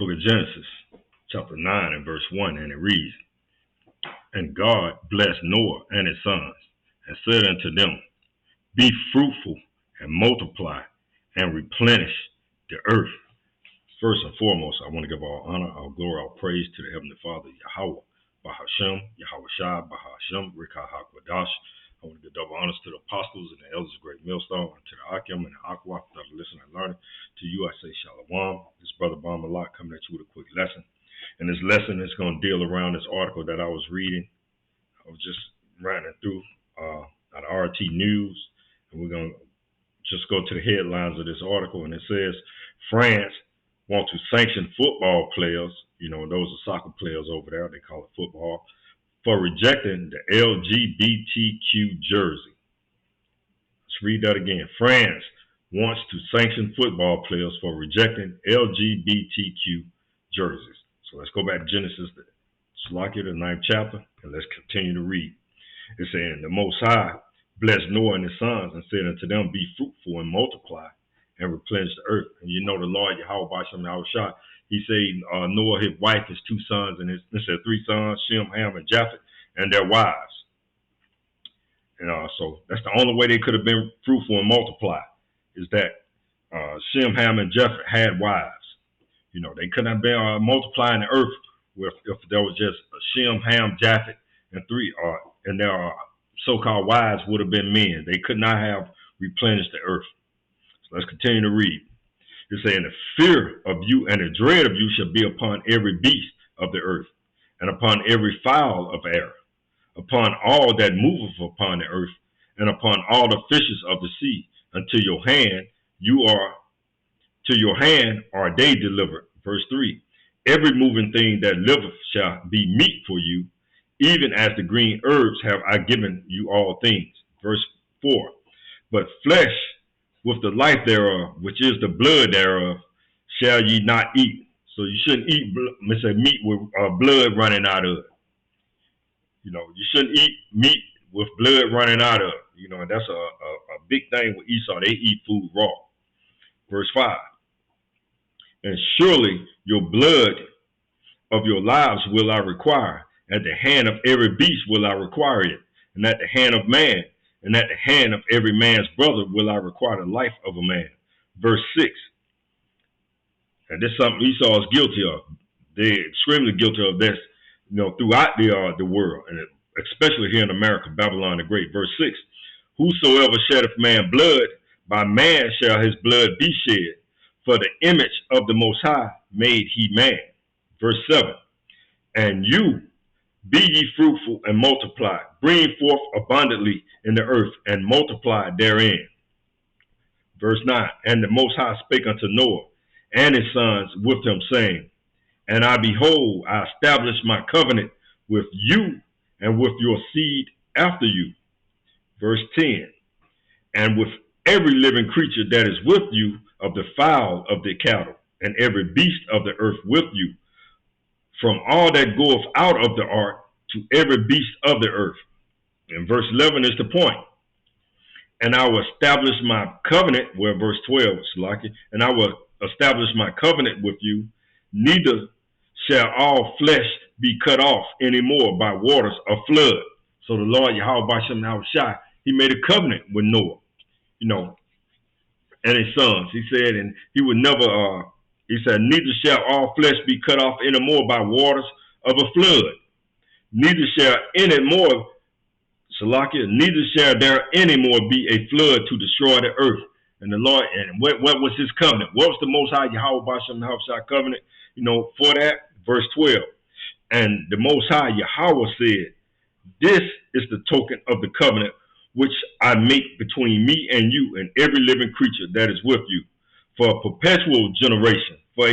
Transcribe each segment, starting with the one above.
book of Genesis, chapter 9 and verse 1, and it reads, And God blessed Noah and his sons, and said unto them, Be fruitful and multiply and replenish the earth. First and foremost, I want to give all honor, all glory, all praise to the Heavenly Father, Yahweh, Bahashem, Yahweh Shai, Bahashem, Rikah HaKwadash. I want to give double honors to the apostles and the elders of Great Millstone, and to the Akim and the Aqua, for the listening and learning. To you, I say Shalom. This brother Bamalak coming at you with a quick lesson. And this lesson is going to deal around this article that I was reading. I was just running through at RT News, and we're going to just go to the headlines of this article, and it says, France want to sanction football players, those are soccer players over there, they call it football, for rejecting the LGBTQ jersey. Let's read that again. France wants to sanction football players for rejecting LGBTQ jerseys. So let's go back to Genesis, the 9th chapter, and let's continue to read. It's saying, The Most High blessed Noah and his sons and said unto them, Be fruitful and multiply and replenish the earth. And the Lord Yahweh Bashem Yahushua, he said Noah, his wife, his two sons, and it said 3 sons, Shem, Ham, and Japheth, and their wives. And so that's the only way they could have been fruitful and multiply, is that Shem, Ham, and Japheth had wives. They couldn't have been multiplying the earth if there was just Shem, Ham, Japheth, and 3, and their so-called wives would have been men. They could not have replenished the earth. So let's continue to read. It's saying, The fear of you and the dread of you shall be upon every beast of the earth, and upon every fowl of air, upon all that moveth upon the earth, and upon all the fishes of the sea. Unto your hand are they delivered. Verse 3. Every moving thing that liveth shall be meat for you, even as the green herbs have I given you all things. Verse 4. But flesh with the life thereof, which is the blood thereof, shall ye not eat. So you shouldn't eat meat with blood running out of it. You shouldn't eat meat with blood running out of it. And that's a big thing with Esau. They eat food raw. Verse 5. And surely your blood of your lives will I require. At the hand of every beast will I require it. And at the hand of man, and at the hand of every man's brother will I require the life of a man. Verse 6. And this is something Esau is guilty of. They're extremely guilty of this, throughout the world, and especially here in America, Babylon the Great. Verse 6. Whosoever sheddeth man blood, by man shall his blood be shed. For the image of the Most High made he man. Verse 7. And you, be ye fruitful and multiply, bring forth abundantly in the earth, and multiply therein. Verse 9. And the Most High spake unto Noah and his sons with him, saying, And I behold, I establish my covenant with you and with your seed after you. Verse 10. And with every living creature that is with you, of the fowl of the cattle, and every beast of the earth with you, from all that goeth out of the ark to every beast of the earth. And verse 11 is the point. And I will establish my covenant, verse 12 is like it, and I will establish my covenant with you, neither shall all flesh be cut off anymore by waters of flood. So the Lord Yahweh Bashem Yahushua, he made a covenant with Noah, and his sons. He said, and he would never, he said, neither shall all flesh be cut off anymore by waters of a flood. Neither shall any more, Salakia, neither shall there any more be a flood to destroy the earth. And the Lord, and what was his covenant? What was the Most High Yahweh Bashem Yahushua covenant? For that, verse 12. And the Most High Yahweh said, This is the token of the covenant which I make between me and you and every living creature that is with you, for a perpetual generation, for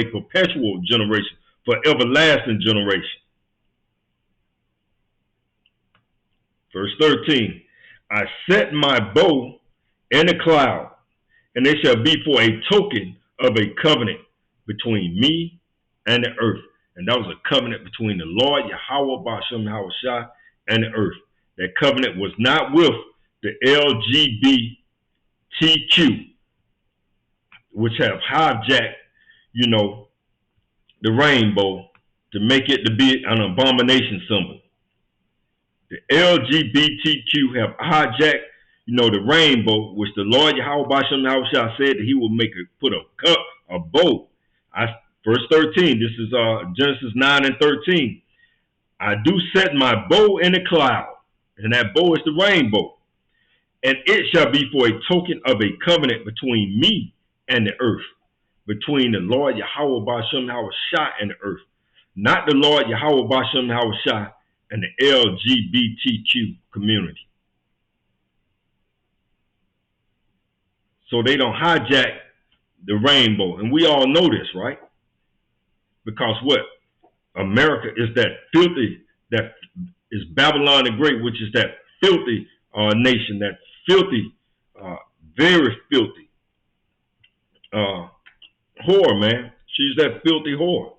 everlasting generation. Verse 13, I set my bow in a cloud, and it shall be for a token of a covenant between me and the earth. And that was a covenant between the Lord Yahweh Bashem Yahushua and the earth. That covenant was not with the LGBTQ, which have hijacked, the rainbow to make it to be an abomination symbol. The LGBTQ have hijacked, the rainbow, which the Lord Yahweh Bashem Yahushua said that he will put a cup, a bow. Verse 13, this is Genesis 9 and 13. I do set my bow in the cloud, and that bow is the rainbow. And it shall be for a token of a covenant between me and the earth, between the Lord Yahweh Bashem Yahushua and the earth, not the Lord Yahweh Bashem Yahushua and the LGBTQ community. So they don't hijack the rainbow. And we all know this, right? Because what? America is that filthy, that is Babylon the Great, which is that filthy nation, that filthy, very filthy whore, man. She's that filthy whore.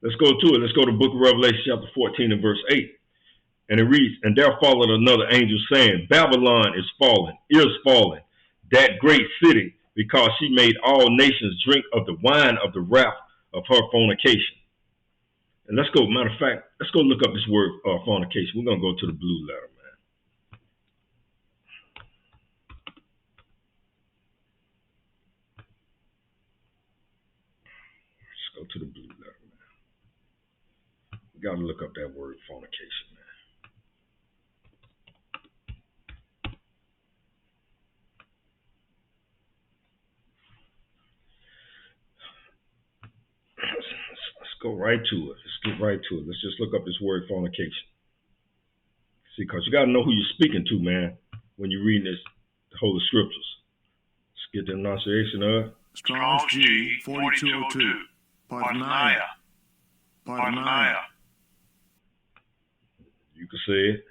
Let's go to it. Let's go to the book of Revelation chapter 14 and verse 8. And it reads, and there followed another angel saying, Babylon is fallen, that great city, because she made all nations drink of the wine of the wrath of her fornication. And let's go, matter of fact, let's go look up this word fornication. We're going to go to the blue letter, man. Let's go to the blue letter, man. We got to look up that word fornication, man. Let's go right to it. Let's get right to it. Let's just look up this word fornication. See, because you got to know who you're speaking to, man, when you're reading the Holy Scriptures. Let's get the enunciation of Strong's G 4202. Partenaya. You can say it.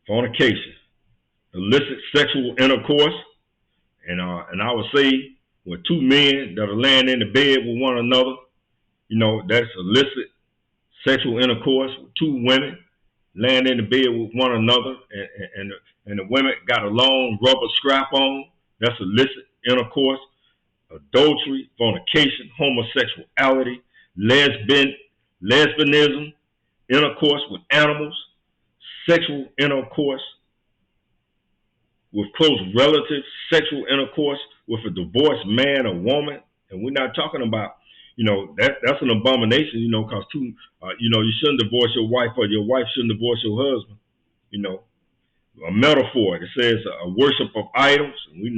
Fornication, illicit sexual intercourse, and I would say when two men that are laying in the bed with one another, that's illicit sexual intercourse with two women laying in the bed with one another, and the women got a long rubber strap on. That's illicit intercourse. Adultery, fornication, homosexuality, lesbianism, intercourse with animals, sexual intercourse with close relatives, sexual intercourse with a divorced man or woman. And we're not talking about, that's an abomination, because you shouldn't divorce your wife, or your wife shouldn't divorce your husband. A metaphor. It says a worship of idols. And we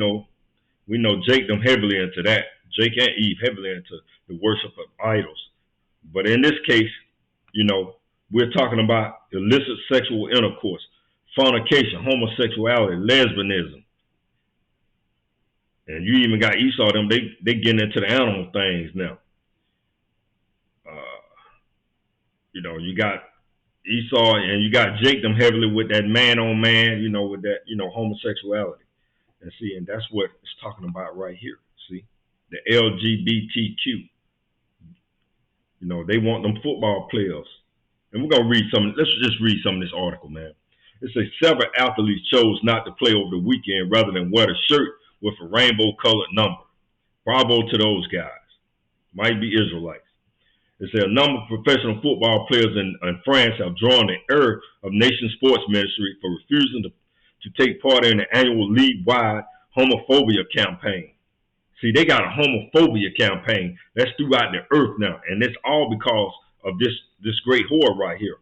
know Jake them heavily into that. Jake and Eve heavily into the worship of idols. But in this case, we're talking about illicit sexual intercourse, fornication, homosexuality, lesbianism. And you even got Esau, them, they getting into the animal things now. You got Esau and you got Jake them heavily with that man on man, with that, homosexuality. And see, and that's what it's talking about right here. See, the LGBTQ. They want them football players. And we're going to read let's just read some of this article, man. It says several athletes chose not to play over the weekend rather than wear a shirt with a rainbow colored number. Bravo to those guys. Might be Israelites. It said a number of professional football players in France have drawn the ire of Nation Sports Ministry for refusing to take part in the annual league-wide homophobia campaign. See, they got a homophobia campaign that's throughout the earth now, and it's all because of this great whore right here.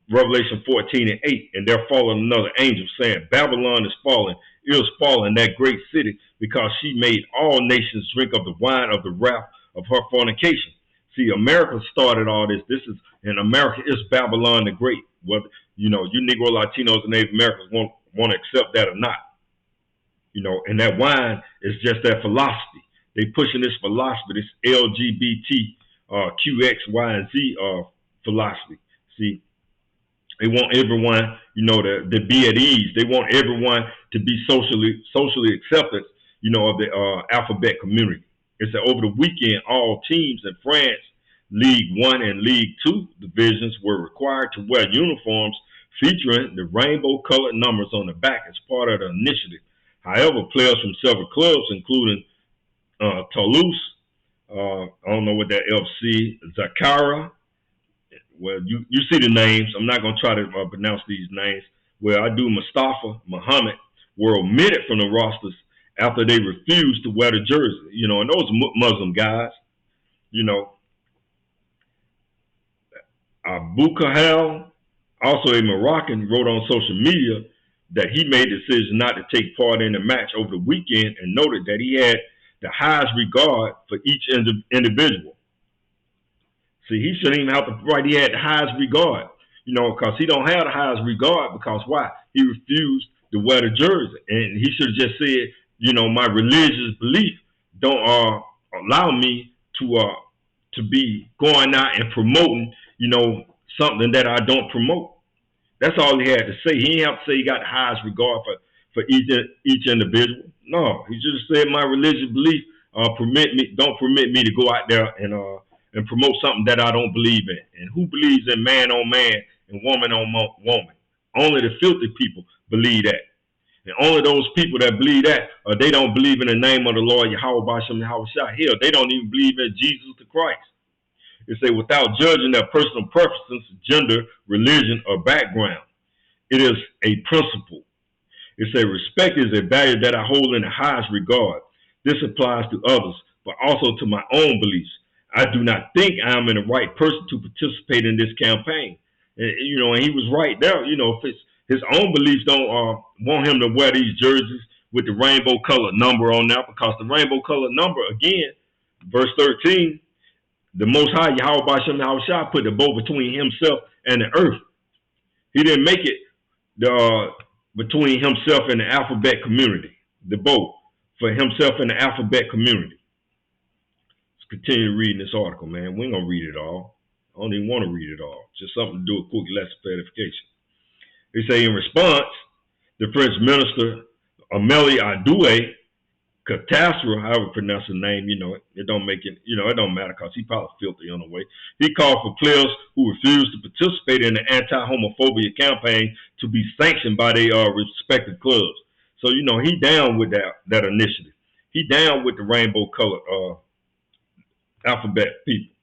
Revelation 14 and 8, and there followed another angel saying, Babylon is fallen, that great city, because she made all nations drink of the wine of the wrath of her fornication. See, America started all this. And America is Babylon the Great. Whether you Negro, Latinos, and Native Americans want to accept that or not. And that wine is just that philosophy. They pushing this philosophy, this LGBT, Q, X, Y, and Z philosophy. See, they want everyone, to be at ease. They want everyone to be socially accepted, of the alphabet community. It said over the weekend, all teams in France, League 1 and League 2 divisions were required to wear uniforms featuring the rainbow-colored numbers on the back as part of the initiative. However, players from several clubs, including Toulouse. I don't know what that FC. Zakara. Well, you see the names. I'm not going to try to pronounce these names. Well, I do. Mustafa Muhammad were omitted from the rosters after they refused to wear the jersey. And those Muslim guys, you know, Abu Kahal, also a Moroccan, wrote on social media that he made the decision not to take part in the match over the weekend and noted that he had the highest regard for each individual. See, he shouldn't even have to write he had the highest regard, because he don't have the highest regard because why? He refused to wear the jersey. And he should have just said, my religious belief don't allow me to be going out and promoting, something that I don't promote. That's all he had to say. He didn't have to say he got the highest regard for each individual. No, he just said my religious belief don't permit me to go out there and promote something that I don't believe in. And who believes in man on man and woman on woman? Only the filthy people believe that. And only those people that believe that, they don't believe in the name of the Lord Yahweh Bashem Yahweh Shah. Hell, they don't even believe in Jesus the Christ. It say without judging their personal preferences, gender, religion, or background. It is a principle. It say respect is a value that I hold in the highest regard. This applies to others, but also to my own beliefs. I do not think I am the right person to participate in this campaign. And he was right there. If his own beliefs don't want him to wear these jerseys with the rainbow colored number on there, because the rainbow colored number, again, verse 13, the Most High Yahweh Bashem Yahweh Shah put the bow between himself and the earth. He didn't make it between himself and the alphabet community, the bow for himself and the alphabet community. Continue reading this article, man. We ain't gonna read it all. I don't even want to read it all. Just something to do with quick lesson for edification. They say in response, the French minister Amélie Adoue Catastrophe, however you pronounce the name, it don't make it, it don't matter because he probably filthy on the way. He called for players who refused to participate in the anti-homophobia campaign to be sanctioned by their respective clubs. So, he down with that initiative. He down with the rainbow color alphabet people.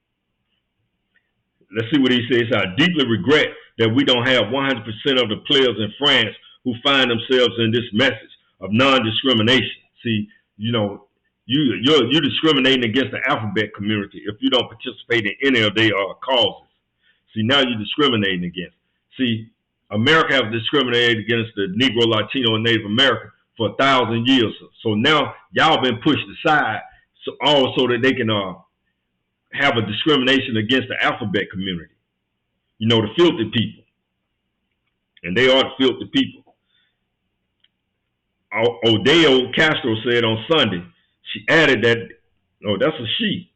Let's see what he says. I deeply regret that we don't have 100% of the players in France who find themselves in this message of non-discrimination. See, you're discriminating against the alphabet community if you don't participate in any of their causes. See, now you're discriminating against. See, America has discriminated against the Negro, Latino, and Native American for 1,000 years. So now y'all been pushed aside so that they can have a discrimination against the alphabet community. The filthy people. And they are the filthy people. Odeo Castro said on Sunday, she added that, that's a she.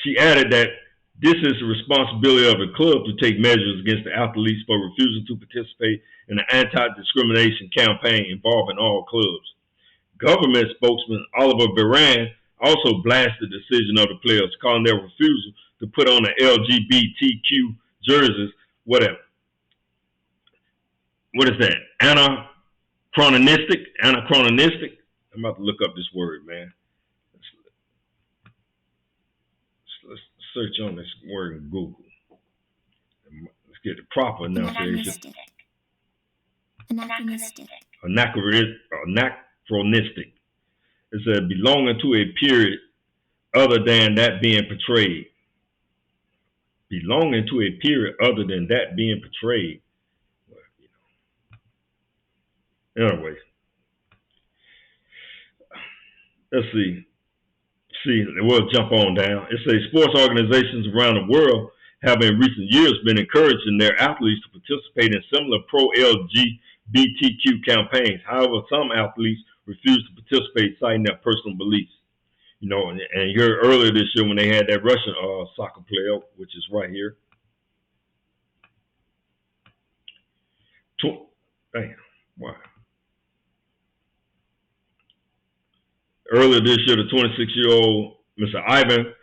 She added that this is the responsibility of the club to take measures against the athletes for refusing to participate in the anti-discrimination campaign involving all clubs. Government spokesman Oliver Veran also blasted the decision of the players, calling their refusal to put on the LGBTQ jerseys, whatever. What is that? Anachronistic? I'm about to look up this word, man. Let's search on this word in Google. Let's get the proper pronunciation. Anachronistic. Anachronistic. It said belonging to a period other than that being portrayed. Belonging to a period other than that being portrayed. Anyway, let's see. We'll jump on down. It says sports organizations around the world have in recent years been encouraging their athletes to participate in similar pro-LGBTQ campaigns. However, some athletes refuse to participate, citing their personal beliefs. And you heard earlier this year when they had that Russian soccer player, which is right here. Damn, wow. Earlier this year, the 26-year-old Mr. Ivan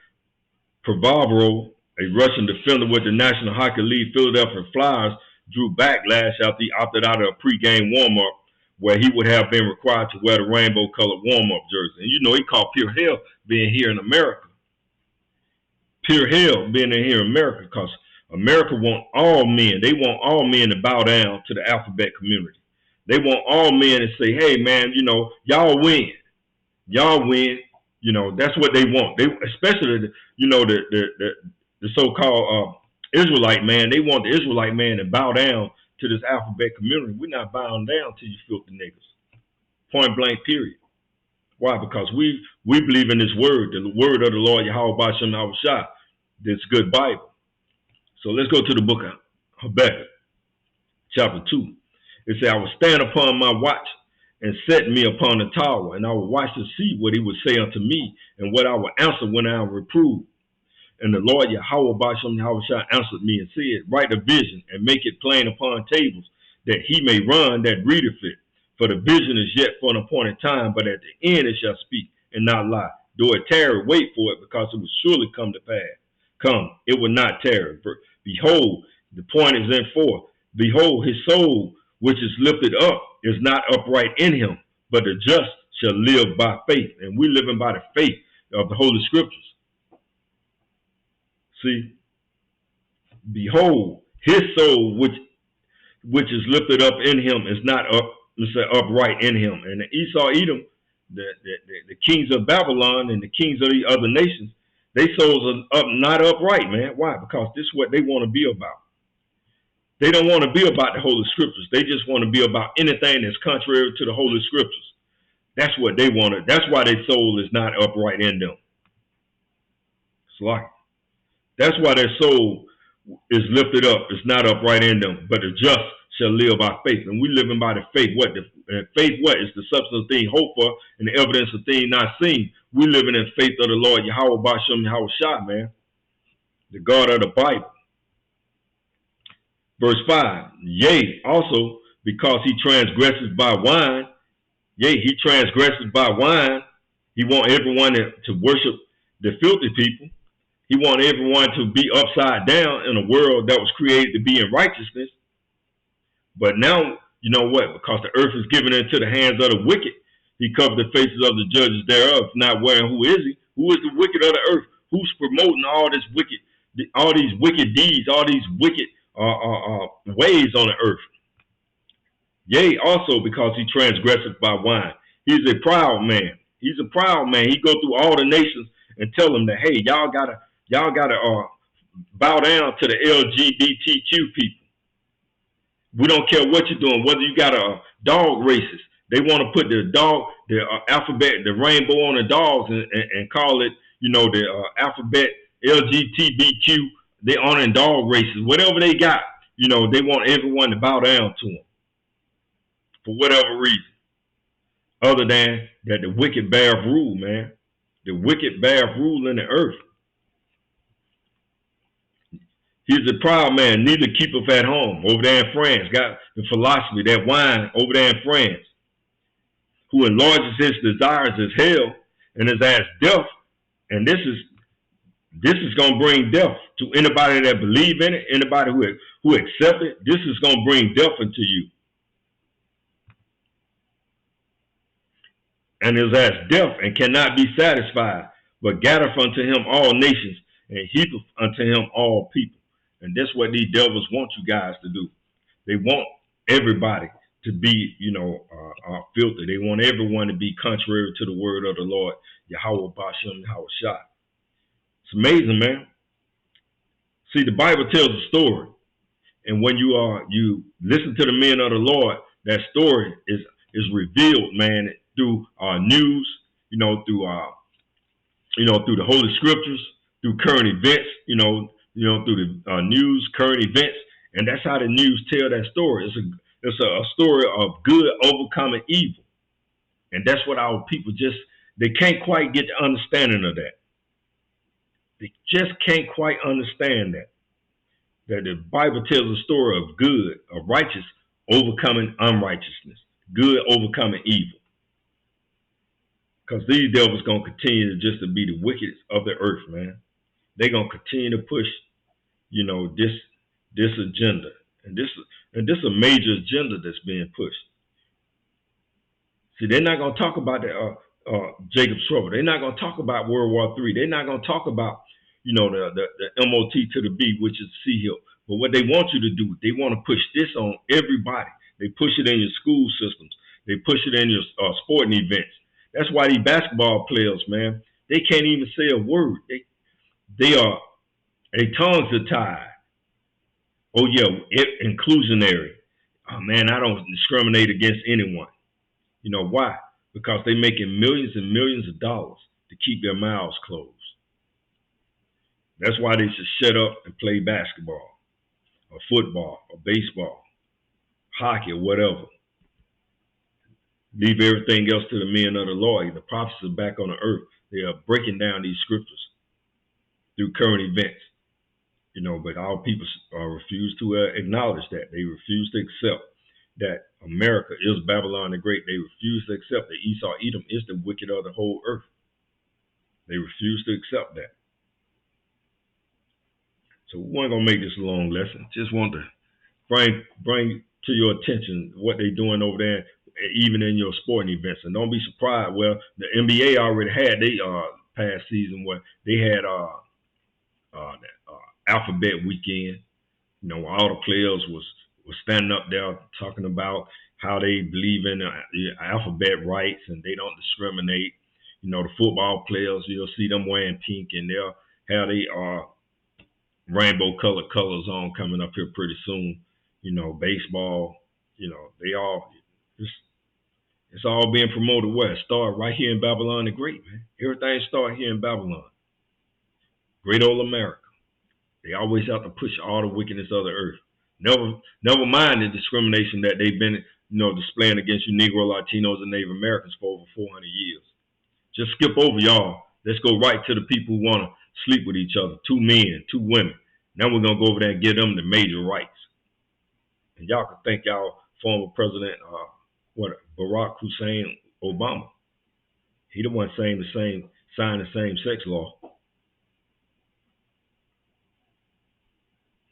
Pravaro, a Russian defender with the National Hockey League Philadelphia Flyers, drew backlash after he opted out of a pregame warm-up where he would have been required to wear the rainbow-colored warm-up jersey. And you know, he called pure hell being here in America. Pure hell being here in America, because America want all men. They want all men to bow down to the alphabet community. They want all men to say, hey, man, you know, y'all win. Y'all win. You know, that's what they want. They, especially, you know, the so-called Israelite man. They want the Israelite man to bow down to this alphabet community. We're not bowing down to you filthy niggas. Point blank, period. Why? Because we believe in this word, the word of the Lord Yahweh Bashem Yahushua, this good Bible. So let's go to the book of Habakkuk, chapter 2. It says, I will stand upon my watch and set me upon the tower, and I will watch to see what he would say unto me, and what I will answer when I am reproved. And the Lord Yahweh Bashem Yahushua answered me and said, write a vision and make it plain upon tables, that he may run that readeth it. For the vision is yet for an appointed time, but at the end it shall speak and not lie. Though it tarry, wait for it, because it will surely come to pass. Come, it will not tarry. Behold, the point is in 4. Behold, his soul, which is lifted up, is not upright in him, but the just shall live by faith. And we living by the faith of the Holy Scriptures. See, behold, his soul, which is lifted up in him, is not upright in him. And Esau, Edom, the kings of Babylon and the kings of the other nations, they souls are not upright, man. Why? Because this is what they want to be about. They don't want to be about the Holy Scriptures. They just want to be about anything that's contrary to the Holy Scriptures. That's what they want to. That's why their soul is not upright in them. It's like that's why their soul is lifted up. It's not upright in them, but the just shall live by faith. And we living by the faith. What? Faith what? Is the substance of things hoped for and the evidence of things not seen. We living in faith of the Lord Yahweh Bashem Yahushua, man. The God of the Bible. Verse 5. Yea, also, because he transgresses by wine. Yea, he transgresses by wine. He want everyone to worship the filthy people. He want everyone to be upside down in a world that was created to be in righteousness. But now, you know what? Because the earth is given into the hands of the wicked, he covered the faces of the judges thereof, not wearing who is he? Who is the wicked of the earth? Who's promoting all this wicked, all these wicked deeds, all these wicked ways on the earth? Yea, also because he transgresseth by wine. He's a proud man. He's a proud man. He go through all the nations and tell them that, hey, y'all gotta bow down to the LGBTQ people. We don't care what you're doing, whether you got a dog racist. They want to put the alphabet, the rainbow on the dogs and call it, you know, the alphabet LGBTQ. They honoring dog races, whatever they got. You know, they want everyone to bow down to them for whatever reason, other than that the wicked bear rule, man. The wicked bear rule in the earth. He's a proud man, neither keepeth at home. Over there in France, got the philosophy, that wine over there in France, who enlarges his desires as hell and is as death. And this is going to bring death to anybody that believe in it, anybody who accept it. This is going to bring death into you. And is as death and cannot be satisfied, but gathereth unto him all nations and heapeth unto him all people. And that's what these devils want you guys to do. They want everybody to be, you know, filthy. They want everyone to be contrary to the word of the Lord, Yahweh Bashem Yahushua. It's amazing, man. See, the Bible tells a story. And when you listen to the men of the Lord, that story is revealed, man, through news, through the Holy Scriptures, through current events, through the news, current events, and that's how the news tell that story. It's a story of good overcoming evil, and that's what our people they can't quite get the understanding of that. They just can't quite understand that the Bible tells a story of good, of righteous overcoming unrighteousness, good overcoming evil. Because these devils going to continue to be the wickedest of the earth, man. They're going to continue to push, this agenda. And this is a major agenda that's being pushed. See, they're not going to talk about the Jacob's trouble. They're not going to talk about World War III. They're not going to talk about, the MOT to the B, which is Sea Hill. But what they want you to do, they want to push this on everybody. They push it in your school systems. They push it in your sporting events. That's why these basketball players, man, they can't even say a word. Their tongues are tied. Oh yeah, inclusionary. Oh man, I don't discriminate against anyone. You know why? Because they're making millions and millions of dollars to keep their mouths closed. That's why they should shut up and play basketball or football or baseball, hockey or whatever. Leave everything else to the men of the Lord. The prophets are back on the earth. They are breaking down these scriptures through current events. But our people refuse to acknowledge that. They refuse to accept that America is Babylon the Great. They refuse to accept that Esau, Edom is the wicked of the whole earth. They refuse to accept that. So we weren't going to make this a long lesson. Just want to bring to your attention what they're doing over there, even in your sporting events. And don't be surprised. Well, the NBA already had their past season where they had alphabet weekend. All the players was standing up there talking about how they believe in alphabet rights and they don't discriminate. The football players, you'll see them wearing pink and they'll have they rainbow colored colors on coming up here pretty soon. Baseball, they all it's all being promoted where? It started right here in Babylon the Great, man. Everything started here in Babylon. Great old America. They always have to push all the wickedness of the earth. Never mind the discrimination that they've been, displaying against you Negro, Latinos, and Native Americans for over 400 years. Just skip over y'all. Let's go right to the people who want to sleep with each other. 2 men, 2 women. Now we're going to go over there and give them the major rights. And y'all can thank y'all former president, Barack Hussein Obama. He the one signed the same-sex law.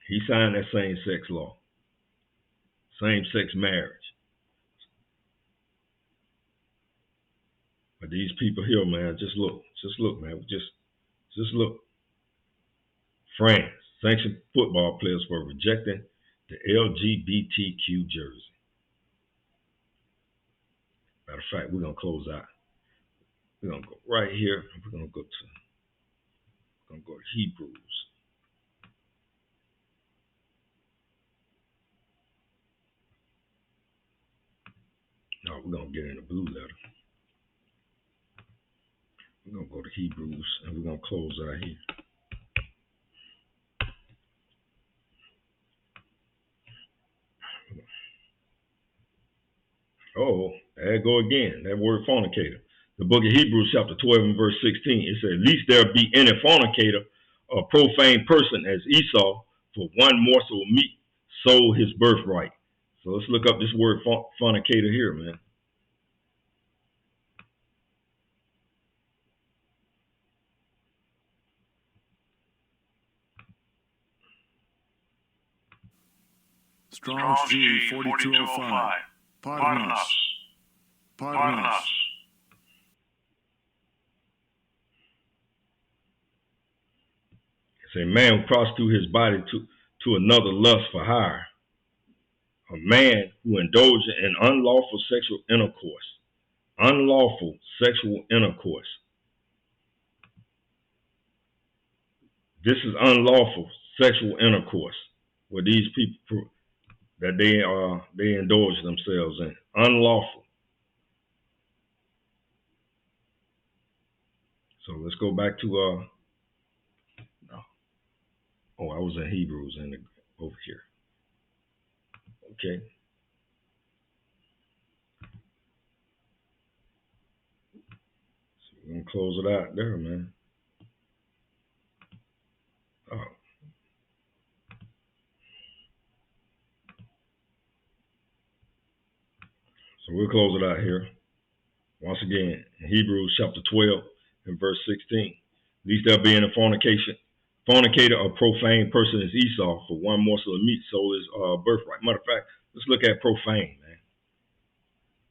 He signed that same-sex law. Same-sex marriage. But these people here, man, just look, man, just look. France sanctioned football players for rejecting the LGBTQ jersey. Matter of fact, we're gonna close out. We're gonna go right here. We're gonna go to Hebrews. No, we're gonna get in the blue letter. We're gonna go to Hebrews and we're gonna close out here. Oh, there you go again. That word fornicator. The book of Hebrews chapter 12 and verse 16. It says, "Least there be any fornicator or profane person as Esau, for one morsel of meat sold his birthright." So let's look up this word fornicator here, man. Strong's G 4205. Pardon us. Pardon us. It's a man who prostitutes his body to another lust for hire. A man who indulges in unlawful sexual intercourse. Unlawful sexual intercourse. This is unlawful sexual intercourse where these people that they indulge themselves in. Unlawful. So let's go back to I was in Hebrews over here. Okay. So we're gonna close it out there, man. Oh. So we'll close it out here. Once again, in Hebrews chapter 12 and verse 16. Least there be in a fornicator or profane person is Esau, for one morsel of meat sold his birthright. Matter of fact, let's look at profane, man.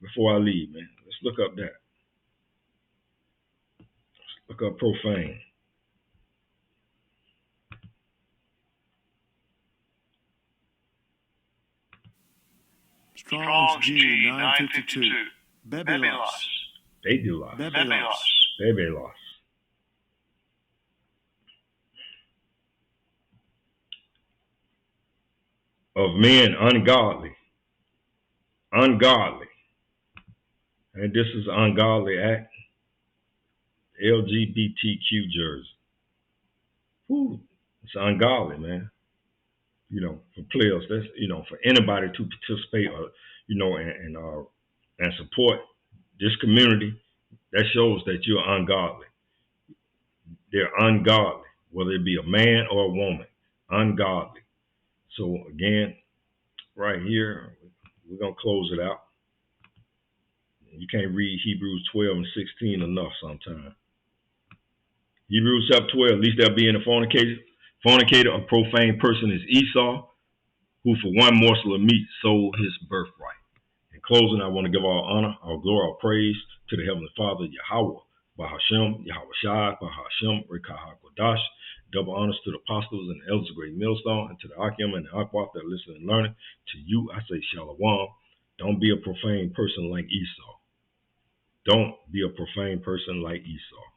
Before I leave, man. Let's look up that. Look up profane. Strong's G 952. Bebelos. Bebelos. Bebelos. Bebelos. Of men ungodly. Ungodly. And this is ungodly act. LGBTQ jersey. Whew, it's ungodly, man. You know, for players, that's, you know, for anybody to participate or, you know, and support this community, that shows that you're ungodly. They're ungodly, whether it be a man or a woman, ungodly. So again, right here, we're gonna close it out. You can't read Hebrews 12 and 16 enough sometimes. Hebrews chapter 12, at least there being a fornicator, a profane person is Esau, who for one morsel of meat sold his birthright. In closing, I want to give all honor, all glory, all praise to the Heavenly Father, Yahweh, Bahashem, Yahweh Shai, Bahashem, Rekah HaKodash. Double honors to the apostles and the elders of Great Millstone, and to the Akim and the Akwath that listen and learning. To you, I say Shalom. Don't be a profane person like Esau. Don't be a profane person like Esau.